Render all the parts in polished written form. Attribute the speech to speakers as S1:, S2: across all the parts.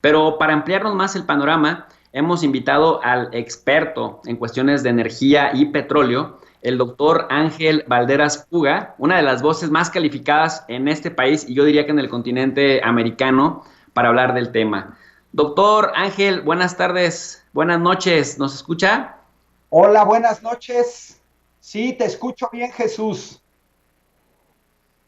S1: Pero para ampliarnos más el panorama, hemos invitado al experto en cuestiones de energía y petróleo, el doctor Ángel Valderas Puga, una de las voces más calificadas en este país y yo diría que en el continente americano para hablar del tema. Doctor Ángel, buenas tardes, buenas noches, ¿nos escucha?
S2: Hola, buenas noches. Sí, te escucho bien, Jesús.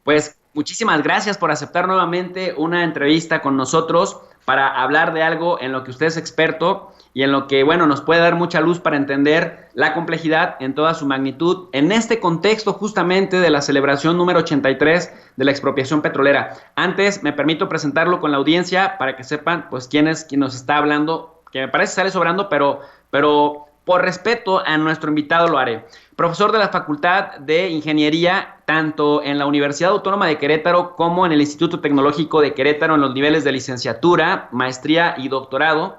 S1: Pues muchísimas gracias por aceptar nuevamente una entrevista con nosotros para hablar de algo en lo que usted es experto y en lo que, bueno, nos puede dar mucha luz para entender la complejidad en toda su magnitud en este contexto justamente de la celebración número 83 de la expropiación petrolera. Antes, me permito presentarlo con la audiencia para que sepan, pues, quién nos está hablando, que me parece sale sobrando, pero por respeto a nuestro invitado lo haré. Profesor de la Facultad de Ingeniería, tanto en la Universidad Autónoma de Querétaro como en el Instituto Tecnológico de Querétaro en los niveles de licenciatura, maestría y doctorado,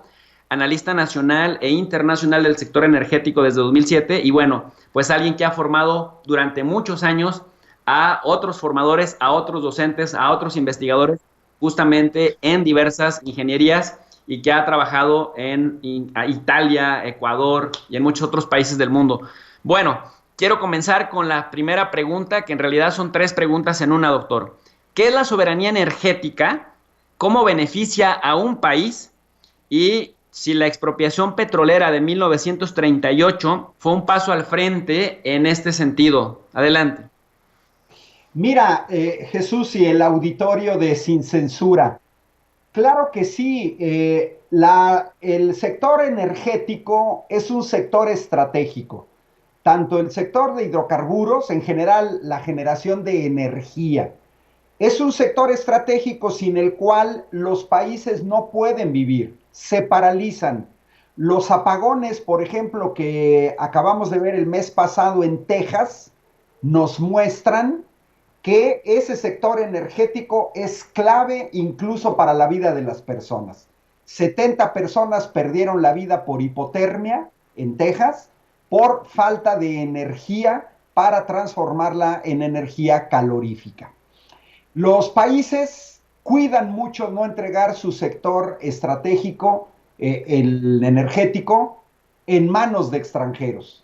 S1: analista nacional e internacional del sector energético desde 2007 y bueno, pues alguien que ha formado durante muchos años a otros formadores, a otros docentes, a otros investigadores, justamente en diversas ingenierías y que ha trabajado en Italia, Ecuador y en muchos otros países del mundo. Bueno, quiero comenzar con la primera pregunta, que en realidad son tres preguntas en una, doctor. ¿Qué es la soberanía energética? ¿Cómo beneficia a un país? Y si la expropiación petrolera de 1938 fue un paso al frente en este sentido. Adelante.
S2: Mira, Jesús y el auditorio de Sin Censura. Claro que sí, el sector energético es un sector estratégico. Tanto el sector de hidrocarburos, en general la generación de energía, es un sector estratégico sin el cual los países no pueden vivir, se paralizan. Los apagones, por ejemplo, que acabamos de ver el mes pasado en Texas, nos muestran que ese sector energético es clave incluso para la vida de las personas. 70 personas perdieron la vida por hipotermia en Texas por falta de energía para transformarla en energía calorífica. Los países cuidan mucho no entregar su sector estratégico, el energético, en manos de extranjeros,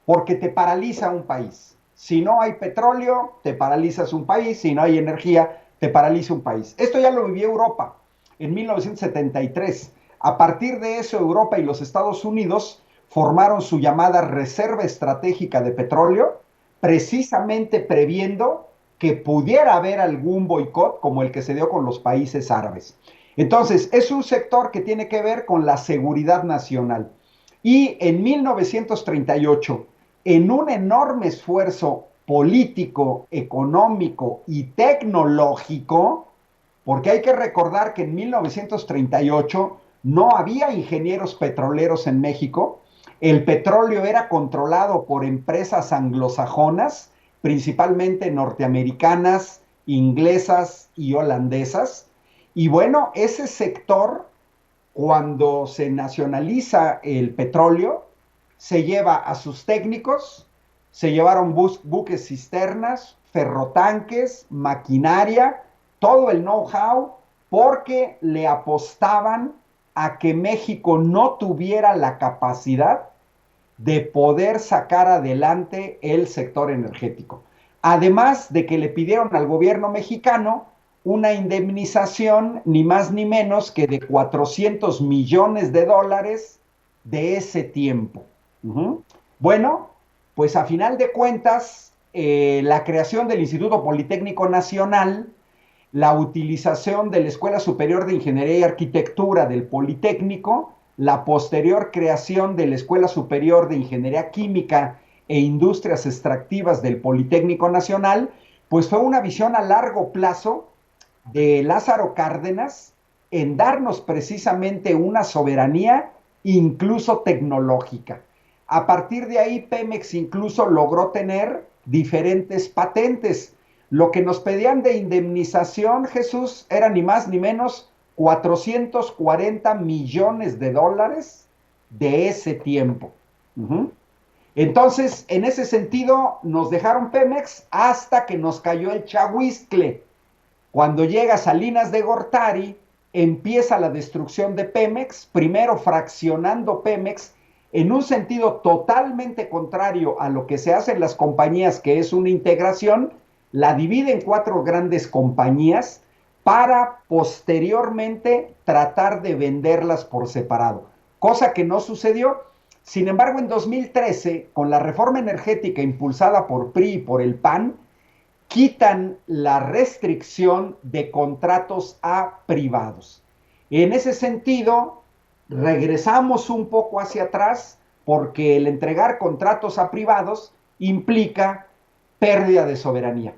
S2: porque te paraliza un país. Si no hay petróleo, te paralizas un país. Si no hay energía, te paraliza un país. Esto ya lo vivió Europa en 1973. A partir de eso, Europa y los Estados Unidos formaron su llamada Reserva Estratégica de Petróleo, precisamente previendo que pudiera haber algún boicot como el que se dio con los países árabes. Entonces, es un sector que tiene que ver con la seguridad nacional. Y en 1938, en un enorme esfuerzo político, económico y tecnológico, porque hay que recordar que en 1938 no había ingenieros petroleros en México, el petróleo era controlado por empresas anglosajonas, principalmente norteamericanas, inglesas y holandesas, y bueno, ese sector, cuando se nacionaliza el petróleo, se lleva a sus técnicos, se llevaron buques cisternas, ferrotanques, maquinaria, todo el know-how, porque le apostaban a que México no tuviera la capacidad de poder sacar adelante el sector energético. Además de que le pidieron al gobierno mexicano una indemnización ni más ni menos que de 400 millones de dólares de ese tiempo. Bueno, pues a final de cuentas, la creación del Instituto Politécnico Nacional, la utilización de la Escuela Superior de Ingeniería y Arquitectura del Politécnico, la posterior creación de la Escuela Superior de Ingeniería Química e Industrias Extractivas del Politécnico Nacional, pues fue una visión a largo plazo de Lázaro Cárdenas en darnos precisamente una soberanía incluso tecnológica. A partir de ahí, Pemex incluso logró tener diferentes patentes. Lo que nos pedían de indemnización, Jesús, era ni más ni menos 440 millones de dólares de ese tiempo. Entonces, en ese sentido, nos dejaron Pemex hasta que nos cayó el Chahuizcle. Cuando llega Salinas de Gortari, empieza la destrucción de Pemex, primero fraccionando Pemex en un sentido totalmente contrario a lo que se hace en las compañías, que es una integración, la divide en 4 grandes compañías para posteriormente tratar de venderlas por separado, cosa que no sucedió. Sin embargo, en 2013, con la reforma energética impulsada por PRI y por el PAN, quitan la restricción de contratos a privados. En ese sentido, regresamos un poco hacia atrás porque el entregar contratos a privados implica pérdida de soberanía.